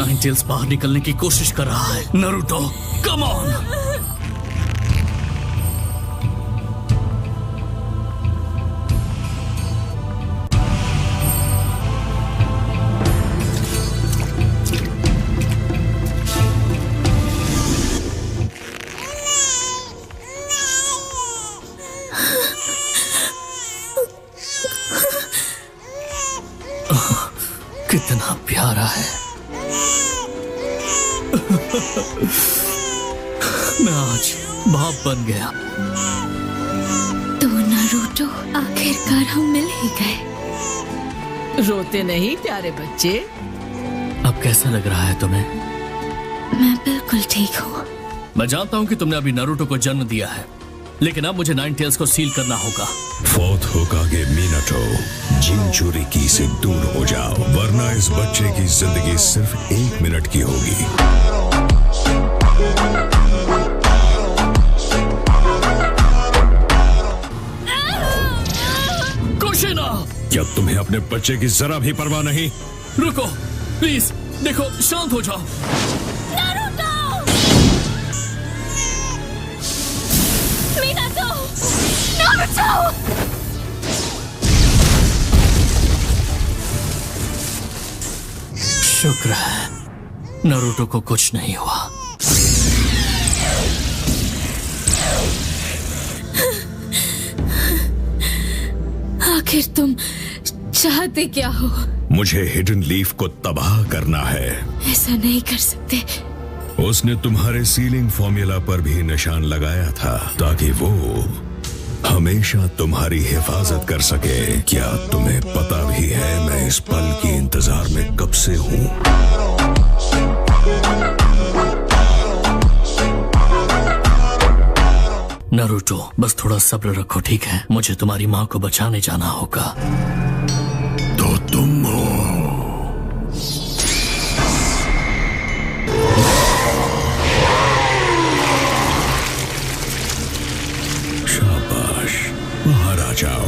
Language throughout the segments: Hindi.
नाइन टेल्स बाहर निकलने की कोशिश कर रहा है। Naruto, come on. कितना प्यारा है। मैं आज बाप बन गया। तो नारुतो, आखिरकार हम मिल ही गए। रोते नहीं प्यारे बच्चे। अब कैसा लग रहा है तुम्हें? मैं बिल्कुल ठीक हूँ। मैं जानता हूँ कि तुमने अभी नारुतो को जन्म दिया है, लेकिन अब मुझे नाइन टेल्स को सील करना होगा। फोर्थ होकागे मिनाटो, जिनचुरिकी से दूर हो जाओ, वरना इस बच्चे की जिंदगी सिर्फ 1 मिनट की होगी। कुशिना! क्या तुम्हें अपने बच्चे की जरा भी परवाह नहीं? रुको प्लीज, देखो, शांत हो जाओ। शुक्र है नारुतो को कुछ नहीं हुआ। आखिर तुम चाहते क्या हो? मुझे हिडन लीफ को तबाह करना है। ऐसा नहीं कर सकते। उसने तुम्हारे सीलिंग फॉर्मूला पर भी निशान लगाया था ताकि वो हमेशा तुम्हारी हिफाजत कर सके। क्या तुम्हें पता भी है मैं इस पल के इंतजार में कब से हूँ? नारुतो, बस थोड़ा सब्र रखो, ठीक है? मुझे तुम्हारी माँ को बचाने जाना होगा। तो तुम हो। शाबाश, बाहर आ जाओ।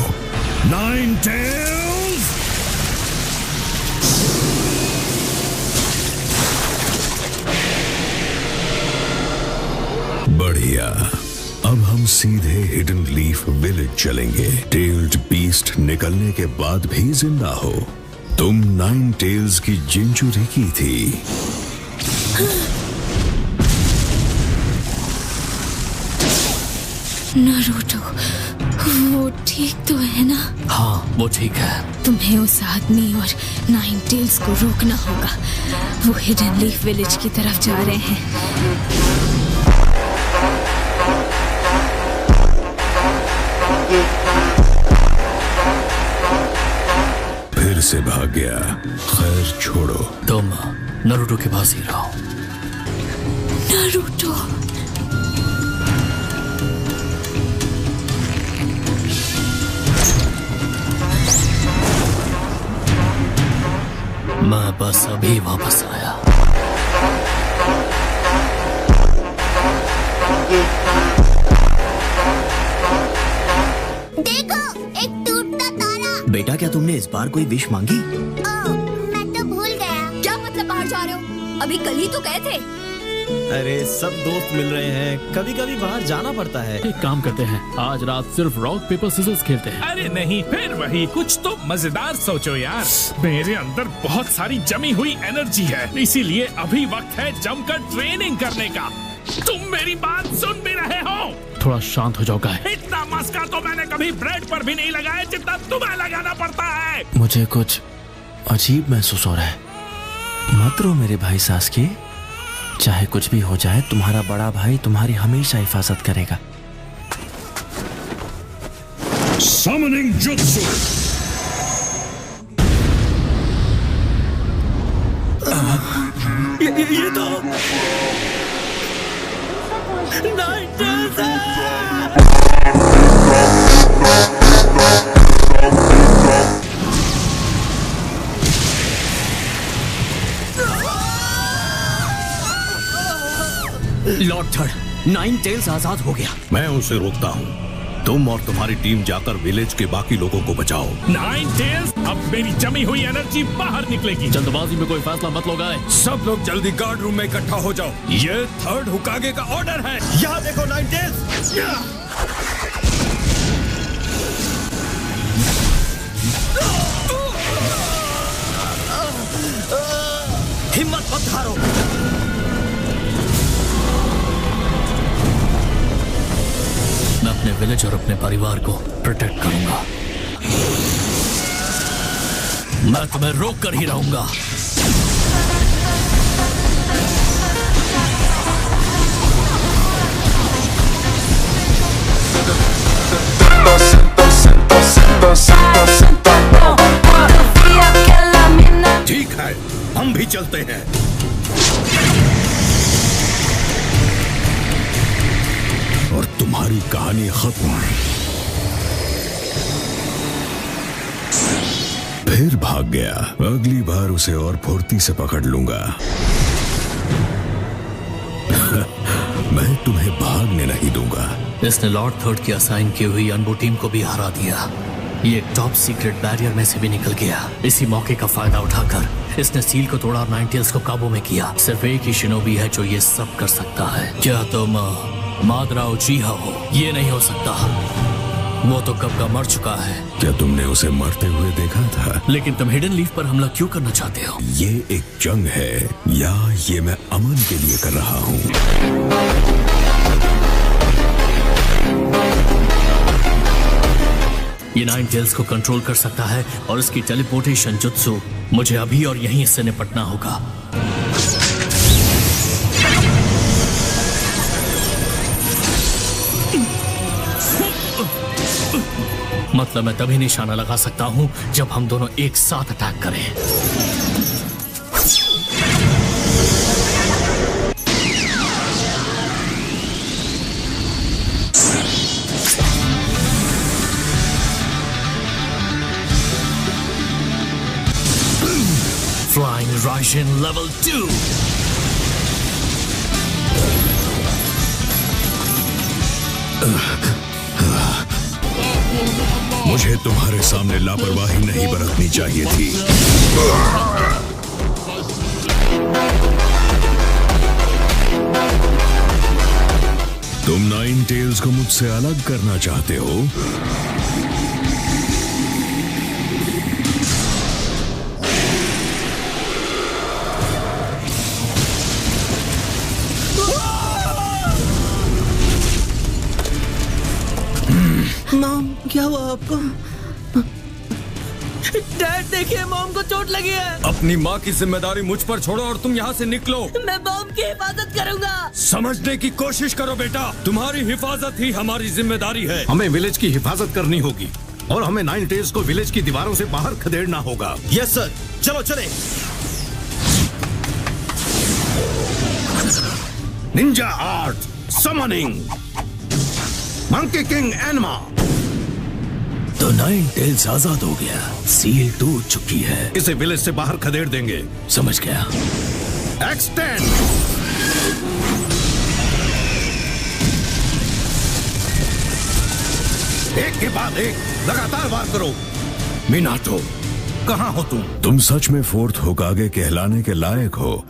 Nine tails! बढ़िया, अब हम सीधे हिडन लीफ विलेज चलेंगे। टेल्ड बीस्ट निकलने के बाद भी जिंदा हो। तुम नाइन टेल्स की जिनचुरिकी थी। नारुतो, वो ठीक तो है ना? हाँ, वो ठीक है। तुम्हें उस आदमी और नाइन टेल्स को रोकना होगा। वो हिडन लीफ विलेज की तरफ जा रहे हैं। फिर से भाग गया। खैर छोड़ो। तुम नारुतो के पास ही रहो। नारुतो, मैं बस अभी वापस आया। देखो, एक टूटता तारा। बेटा, क्या तुमने इस बार कोई विश मांगी? मैं तो भूल गया। क्या मतलब बाहर जा रहे हो? अभी कल ही तो गए थे। अरे सब दोस्त मिल रहे हैं, कभी कभी बाहर जाना पड़ता है। एक काम करते हैं, आज रात सिर्फ रॉक पेपर सिजर्स खेलते हैं। अरे नहीं, फिर वही, कुछ तो मजेदार सोचो यार। मेरे अंदर बहुत सारी जमी हुई एनर्जी है, इसीलिए अभी वक्त है जमकर ट्रेनिंग करने का। तुम मेरी बात सुन भी रहे हो? थोड़ा शांत हो जाओ गाय। इतना मस्का तो मैंने कभी ब्रेड पर भी नहीं लगाया जितना तुम्हें लगाना पड़ता है। मुझे कुछ अजीब महसूस हो रहा है। मत रो मेरे भाई सासकी, चाहे कुछ भी हो जाए तुम्हारा बड़ा भाई तुम्हारी हमेशा हिफाजत करेगा। Summoning Jutsu! ये तो नाइन टेल्स है। लॉर्ड थर्ड, नाइन टेल्स आजाद हो गया। मैं उसे रोकता हूँ। तुम और तुम्हारी टीम जाकर विलेज के बाकी लोगों को बचाओ। नाइन टेल्स, अब मेरी जमी हुई एनर्जी बाहर निकलेगी। जल्दबाजी में कोई फैसला मत लो गाइस। सब लोग जल्दी गार्ड रूम में इकट्ठा हो जाओ। ये थर्ड हुकागे का ऑर्डर है। यहाँ देखो नाइन टेल्स। हिम्मत मत हारो। मैं अपने विलेज और अपने परिवार को प्रोटेक्ट करूंगा। मैं तुम्हें रोक कर ही रहूंगा। ठीक है, हम भी चलते हैं। और तुम्हारी कहानी खत्म। फिर भाग गया। अगली बार उसे और फुर्ती से पकड़ लूंगा। मैं तुम्हें भागने नहीं दूंगा। इसने लॉर्ड थर्ड की असाइन की हुई अनबू टीम को भी हरा दिया। ये एक टॉप सीक्रेट बैरियर में से भी निकल गया। इसी मौके का फायदा उठाकर इसने सील को तोड़ा और नाइन टेल्स को काबू में किया। सिर्फ एक ही शिनोबी है जो ये सब कर सकता है। क्या तुम मादरा उचीहा हो? ये नहीं हो सकता। वो तो कब का मर चुका है। क्या तुमने उसे मरते हुए देखा था? लेकिन तुम हिडन लीफ पर हमला क्यों करना चाहते हो? ये एक जंग है या ये मैं अमन के लिए कर रहा हूँ? ये नाइन टेल्स को कंट्रोल कर सकता है और इसकी टेलीपोर्टेशन जुत्सु मुझे अभी और यहीं से निपटना होगा। मतलब मैं तभी निशाना लगा सकता हूं जब हम दोनों एक साथ अटैक करें। Flying Raijin level 2. मुझे तुम्हारे सामने लापरवाही नहीं बरतनी चाहिए थी। तुम नाइन टेल्स को मुझसे अलग करना चाहते हो? मॉम, क्या हुआ आपको? डैड देखिए, मॉम को चोट लगी है। अपनी माँ की जिम्मेदारी मुझ पर छोड़ो और तुम यहाँ से निकलो। मैं मॉम की हिफाजत करूंगा। समझने की कोशिश करो बेटा, तुम्हारी हिफाजत ही हमारी जिम्मेदारी है। हमें विलेज की हिफाजत करनी होगी और हमें नाइन टेल्स को विलेज की दीवारों से बाहर खदेड़ना होगा। यस सर, चलो चले। Ninja art, summoning, monkey king Enma. तो नाइन टेल्स आजाद हो गया। सील टूट चुकी है। इसे विलेज से बाहर खदेड़ देंगे। समझ गया। एक्सटेंड। एक के बाद एक लगातार वार करो। मिनाटो, कहाँ हो तुम? तुम सच में फोर्थ होकागे कहलाने के लायक हो।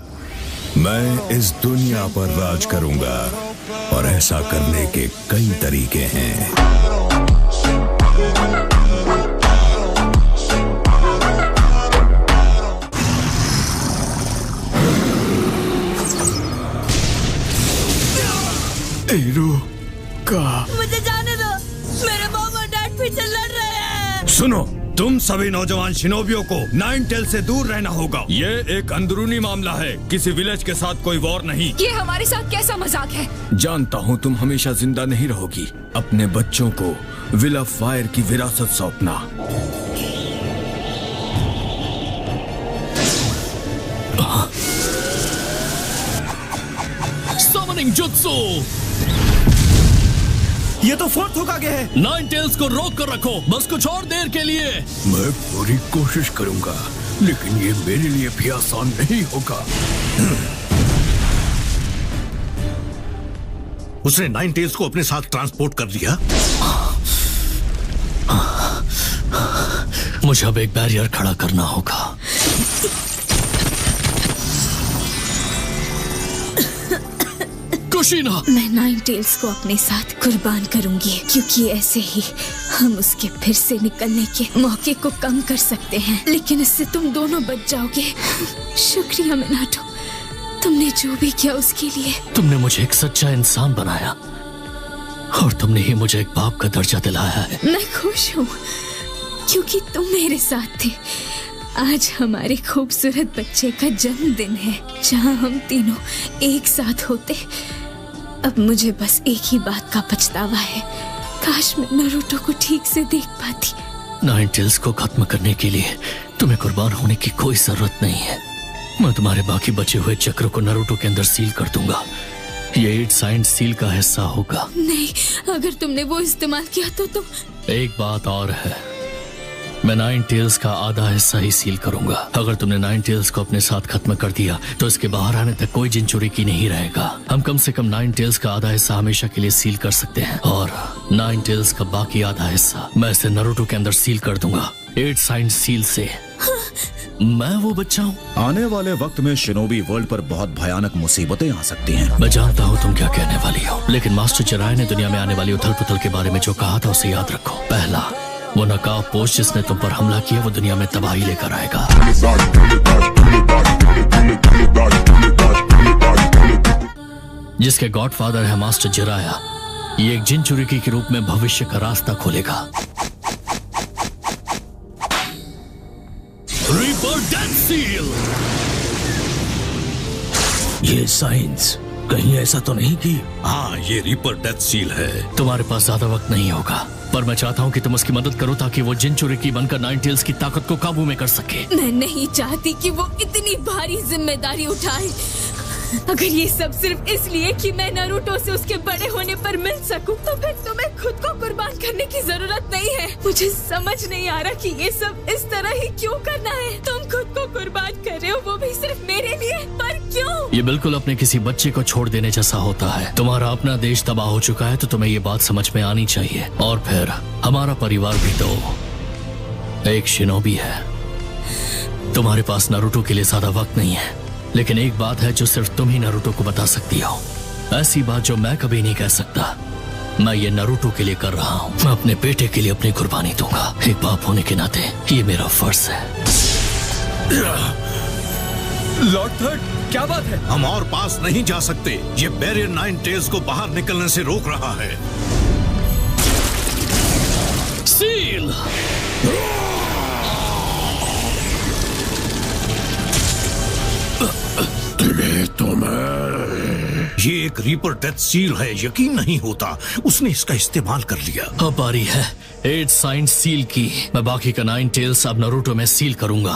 मैं इस दुनिया पर राज करूंगा और ऐसा करने के कई तरीके हैं। मुझे जाने दो, मेरे मॉम और डैड पीछे लड़ रहे हैं। सुनो, तुम सभी नौजवान शिनोबियों को नाइन टेल से दूर रहना होगा। ये एक अंदरूनी मामला है, किसी विलेज के साथ कोई वॉर नहीं। ये हमारे साथ कैसा मजाक है? जानता हूँ तुम हमेशा जिंदा नहीं रहोगी। अपने बच्चों को विल ऑफ फायर की विरासत सौंपना। Summoning jutsu. ये तो फोर्थ होकागे है। नाइन टेल्स को रोक कर रखो, बस कुछ और देर के लिए। मैं पूरी कोशिश करूंगा, लेकिन ये मेरे लिए भी आसान नहीं होगा। उसने नाइन टेल्स को अपने साथ ट्रांसपोर्ट कर लिया। मुझे अब एक बैरियर खड़ा करना होगा। कुशीना, मैं नाइन टेल्स को अपने साथ कुर्बान करूंगी, क्योंकि ऐसे ही हम उसके फिर से निकलने के मौके को कम कर सकते हैं। लेकिन इससे तुम दोनों बच जाओगे। शुक्रिया मिनाटो, तुमने जो भी किया उसके लिए। तुमने मुझे एक सच्चा इंसान बनाया और तुमने ही मुझे एक बाप का दर्जा दिलाया है। मैं खुश हूँ क्योंकि तुम मेरे साथ थे। आज हमारे खूबसूरत बच्चे का जन्मदिन है, जहाँ हम तीनों एक साथ होते। अब मुझे बस एक ही बात का पछतावा है, काश मैं नारुतो को ठीक से देख पाती। नाइन टेल्स को खत्म करने के लिए तुम्हें कुर्बान होने की कोई जरूरत नहीं है। मैं तुम्हारे बाकी बचे हुए चक्रों को नारुतो के अंदर सील कर दूंगा। ये 8 साइंड सील का हिस्सा होगा। नहीं, अगर तुमने वो इस्तेमाल किया तो तुम। एक बात और है, मैं नाइन टेल्स का आधा हिस्सा ही सील करूंगा। अगर तुमने नाइन टेल्स को अपने साथ खत्म कर दिया तो इसके बाहर आने तक कोई जिनचुरी की नहीं रहेगा। हम कम से कम नाइन टेल्स का आधा हिस्सा हमेशा के लिए सील कर सकते हैं, और नाइन टेल्स का बाकी आधा हिस्सा मैं इसे नारुतो के अंदर सील कर दूंगा 8 साइंड सील से। मैं वो बच्चा हूँ। आने वाले वक्त में शिनोबी वर्ल्ड पर बहुत भयानक मुसीबतें आ सकती हैं। मैं जानता हूँ तुम क्या कहने वाली हो, लेकिन मास्टर जिराय ने दुनिया में आने वाली उथल पुथल के बारे में जो कहा था उसे याद रखो। पहला, वो नकाब पोश जिसने तुम पर हमला किया वो दुनिया में तबाही लेकर आएगा। जिसके गॉडफादर है मास्टर जिराया, ये एक जिनचुरिकी के रूप में भविष्य का रास्ता खोलेगा। Reaper death seal. ये साइंस कहीं ऐसा तो नहीं कि? हाँ, ये रीपर डेथ सील है। तुम्हारे पास ज्यादा वक्त नहीं होगा, पर मैं चाहता हूँ कि तुम उसकी मदद करो ताकि वो जिनचुरिकी बनकर नाइन टेल्स की ताकत को काबू में कर सके। मैं नहीं चाहती कि वो इतनी भारी जिम्मेदारी उठाए। अगर ये सब सिर्फ इसलिए कि मैं नारुतो से उसके बड़े होने पर मिल सकूं, तो फिर तुम्हें खुद को कुर्बान करने की जरूरत नहीं है। मुझे समझ नहीं आ रहा कि ये सब इस तरह ही क्यों करना है। तुम खुद को कुर्बान कर रहे हो, वो भी सिर्फ मेरे लिए, पर क्यों? ये बिल्कुल अपने किसी बच्चे को छोड़ देने जैसा होता है। तुम्हारा अपना देश तबाह हो चुका है तो तुम्हें ये बात समझ में आनी चाहिए। और फिर हमारा परिवार भी तो एक शिनोबी है। तुम्हारे पास नारुतो के लिए ज्यादा वक्त नहीं है, लेकिन एक बात है जो सिर्फ तुम ही नारुतो को बता सकती हो। ऐसी बात जो मैं कभी नहीं कह सकता। मैं ये नारुतो के लिए कर रहा हूँ। मैं अपने बेटे के लिए अपनी कुर्बानी दूंगा। एक बाप होने के नाते ये मेरा फर्ज है। लॉर्ड थर्ड, क्या बात है? हम और पास नहीं जा सकते। ये बैरियर नाइन टेल्स को बाहर निकलने से रोक रहा है। सील। ये एक रीपर डेथ सील है, यकीन नहीं होता उसने इसका इस्तेमाल कर लिया। अब बारी है 8 साइंड सील की। मैं बाकी का 9 टेल्स अब नारुतो में सील करूंगा।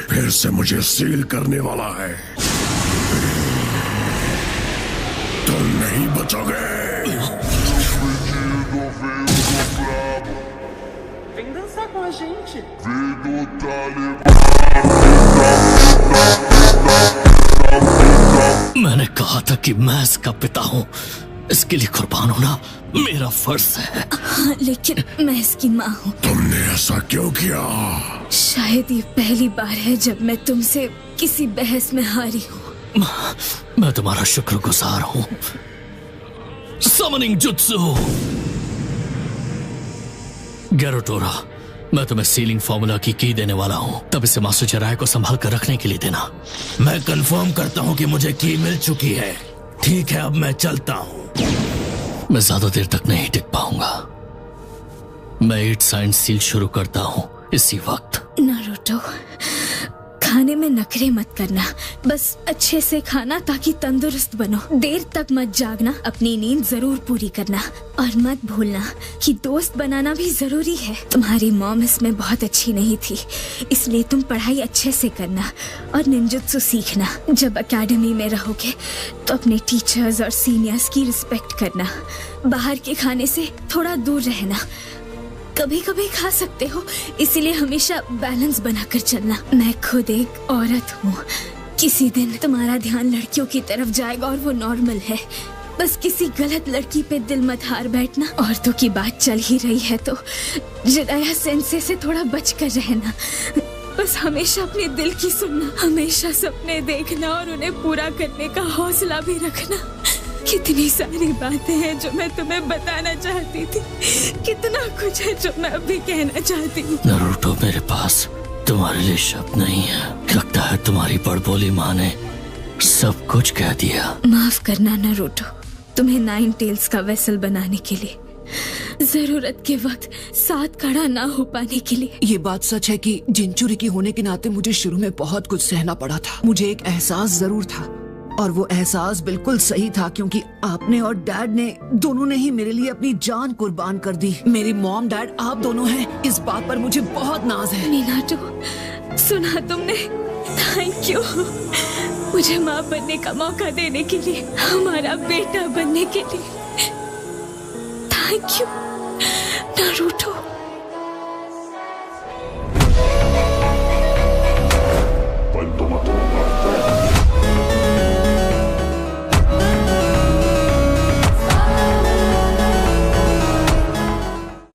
फिर से मुझे सील करने वाला है। तुम नहीं बचोगे। Vem dançar com a gente. मैंने कहा था कि मैं इसका पिता हूँ। इसके लिए कुर्बान होना मेरा फर्ज है। हाँ, लेकिन मैं इसकी माँ हूँ। तुमने ऐसा क्यों किया? शायद ये पहली बार है जब मैं तुमसे किसी बहस में हारी हूँ। मैं तुम्हारा शुक्रगुजार हूँ। Summoning jutsu. गैरोटोरा, मैं तुम्हें सीलिंग फॉर्मूला की देने वाला हूँ। तब इसे मास्टर जिराय को संभाल कर रखने के लिए देना। मैं कंफर्म करता हूँ कि मुझे की मिल चुकी है। ठीक है, अब मैं चलता हूँ। मैं ज्यादा देर तक नहीं टिक पाऊंगा। मैं 8 साइंड सील शुरू करता हूँ इसी वक्त। नारुतो, खाने में नखरे मत करना। बस अच्छे से खाना ताकि तंदुरुस्त बनो। देर तक मत जागना। अपनी नींद जरूर पूरी करना। और मत भूलना कि दोस्त बनाना भी जरूरी है। तुम्हारी मॉम इसमें बहुत अच्छी नहीं थी, इसलिए तुम पढ़ाई अच्छे से करना और निंजुत्सु सीखना। जब एकेडमी में रहोगे तो अपने टीचर्स और सीनियर्स की रिस्पेक्ट करना। बाहर के खाने से थोड़ा दूर रहना। कभी कभी खा सकते हो, इसीलिए हमेशा बैलेंस बनाकर चलना। मैं खुद एक औरत हूँ। किसी दिन तुम्हारा ध्यान लड़कियों की तरफ जाएगा और वो नॉर्मल है। बस किसी गलत लड़की पे दिल मत हार बैठना। औरतों की बात चल ही रही है तो जिराया सेंसे से थोड़ा बच कर रहना। बस हमेशा अपने दिल की सुनना, हमेशा सपने देखना और उन्हें पूरा करने का हौसला भी रखना। कितनी सारी बातें हैं जो मैं तुम्हें बताना चाहती थी, कितना कुछ है जो मैं अभी कहना चाहती हूँ। नारुतो, मेरे पास तुम्हारे लिए शब्द नहीं है। लगता है तुम्हारी बड़बोली माँ ने सब कुछ कह दिया। माफ करना नारुतो, तुम्हें नाइन टेल्स का वेसल बनाने के लिए, जरूरत के वक्त साथ खड़ा ना हो पाने के लिए। ये बात सच है कि जिंचुरी की होने के नाते मुझे शुरू में बहुत कुछ सहना पड़ा था। मुझे एक एहसास जरूर था और वो एहसास बिल्कुल सही था, क्योंकि आपने और डैड ने दोनों ने ही मेरे लिए अपनी जान कुर्बान कर दी। मेरी मॉम डैड आप दोनों हैं, इस बात पर मुझे बहुत नाज है। मीनाटो, सुना तुमने? थैंक यू मुझे माँ बनने का मौका देने के लिए, हमारा बेटा बनने के लिए। Thank you Naruto.